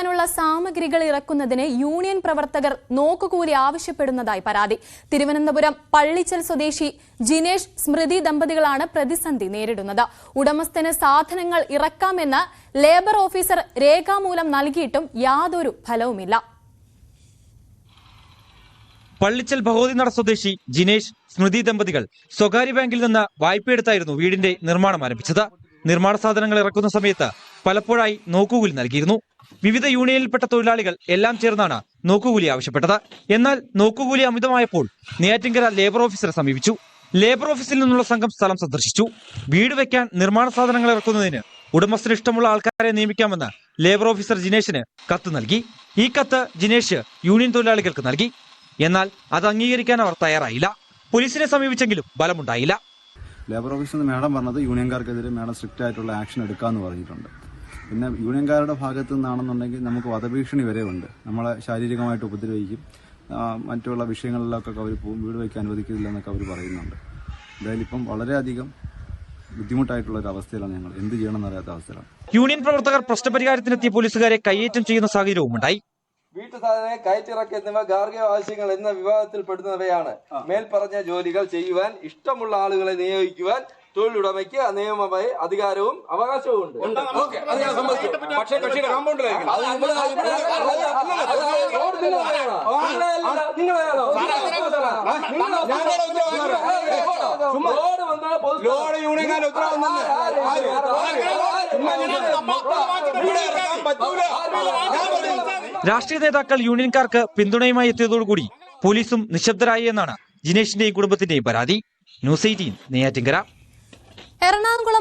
നിർമ്മിക്കാനുള്ള സാമഗ്രികൾ ഇറക്കുന്നതിന് യൂണിയൻ പ്രവർത്തകർ നോക്കുകൂലി ആവശ്യപ്പെടുന്നതായി പരാതി. തിരുവനന്തപുരം പള്ളിച്ചൽ സ്വദേശി ജിനേഷ് സ്മൃതി ദമ്പതികളാണ് പ്രതിസന്ധി നേരിടുന്നത്. ഉടമസ്ഥന് സാധനങ്ങൾ ഇറക്കാമെന്ന് ലേബർ ഓഫീസർ രേഖാമൂലം നൽകിയിട്ടും യാതൊരു ഫലവുമില്ല. പള്ളിച്ചൽ ഭഗവതിനട സ്വദേശി ജിനേഷ് സ്മൃതി ദമ്പതികൾ സ്വകാര്യ ബാങ്കിൽ നിന്ന് വായ്പയെടുത്തായിരുന്നു വീടിന്റെ നിർമ്മാണം ആരംഭിച്ചത്. നിർമ്മാണ സാധനങ്ങൾ ഇറക്കുന്ന സമയത്ത് പലപ്പോഴായി നോക്കുകൂലി നൽകിയിരുന്നു. വിവിധ യൂണിയനിൽപ്പെട്ട തൊഴിലാളികൾ എല്ലാം ചേർന്നാണ് നോക്കുകൂലി ആവശ്യപ്പെട്ടത്. എന്നാൽ നോക്കുകൂലി അമിതമായപ്പോൾ നെയ്യാറ്റിൻകര ലേബർ ഓഫീസറെ സമീപിച്ചു. ലേബർ ഓഫീസിൽ നിന്നുള്ള സംഘം സ്ഥലം സന്ദർശിച്ചു. വീട് വെക്കാൻ നിർമ്മാണ സാധനങ്ങൾ ഇറക്കുന്നതിന് ഉടമസ്ഥന് ഇഷ്ടമുള്ള ആൾക്കാരെ നിയമിക്കാമെന്ന് ലേബർ ഓഫീസർ ജിനേഷിന് കത്ത് നൽകി. ഈ കത്ത് ജിനേഷ് യൂണിയൻ തൊഴിലാളികൾക്ക് നൽകി. എന്നാൽ അത് അംഗീകരിക്കാൻ അവർ തയ്യാറായില്ല. പോലീസിനെ സമീപിച്ചെങ്കിലും ഫലമുണ്ടായില്ല. ലേബർ ഓഫീസിൽ നിന്ന് മാഡം പറഞ്ഞത് യൂണിയൻകാർക്കെതിരെ മാഡം സ്ട്രിക്റ്റ് ആയിട്ടുള്ള ആക്ഷൻ എടുക്കാമെന്ന് പറഞ്ഞിട്ടുണ്ട്. പിന്നെ യൂണിയൻകാരുടെ ഭാഗത്തു നിന്നാണെന്നുണ്ടെങ്കിൽ നമുക്ക് വധഭീഷണി വരെ ഉണ്ട്. നമ്മളെ ശാരീരികമായിട്ട് ഉപദ്രവിക്കും, മറ്റുള്ള വിഷയങ്ങളിലൊക്കെ അവർ പോകും, വീട് വയ്ക്കാൻ അനുവദിക്കില്ല എന്നൊക്കെ അവർ പറയുന്നുണ്ട്. എന്തായാലും ഇപ്പം വളരെയധികം ബുദ്ധിമുട്ടായിട്ടുള്ള ഒരു അവസ്ഥയിലാണ് ഞങ്ങൾ. എന്ത് ചെയ്യണമെന്ന് അറിയാത്ത അവസ്ഥയിലാണ്. യൂണിയൻ പ്രവർത്തകർ പ്രശ്നപരിഹാരത്തിനെത്തിയ പോലീസുകാരെ കയ്യേറ്റം ചെയ്യുന്ന സാഹചര്യവും ഉണ്ടായി. വീട്ടുസാധനങ്ങൾ കയറ്റിറക്ക് എന്നിവ ഗാർഹിക ആവശ്യങ്ങൾ എന്ന വിഭാഗത്തിൽപ്പെടുന്നവയാണ്. മേൽപ്പറഞ്ഞ ജോലികൾ ചെയ്യുവാൻ ഇഷ്ടമുള്ള ആളുകളെ നിയോഗിക്കുവാൻ തൊഴിലുടമയ്ക്ക് നിയമമായി അധികാരവും അവകാശവും ഉണ്ട്. രാഷ്ട്രീയ നേതാക്കൾ യൂണിയൻകാർക്ക് പിന്തുണയുമായി എത്തിയതോടുകൂടി പോലീസും നിശബ്ദരായി എന്നാണ് ജിനേഷിന്റെയും കുടുംബത്തിന്റെയും പരാതി. ന്യൂസ് 18 നെയ്യാറ്റിൻകര. എറണാകുളം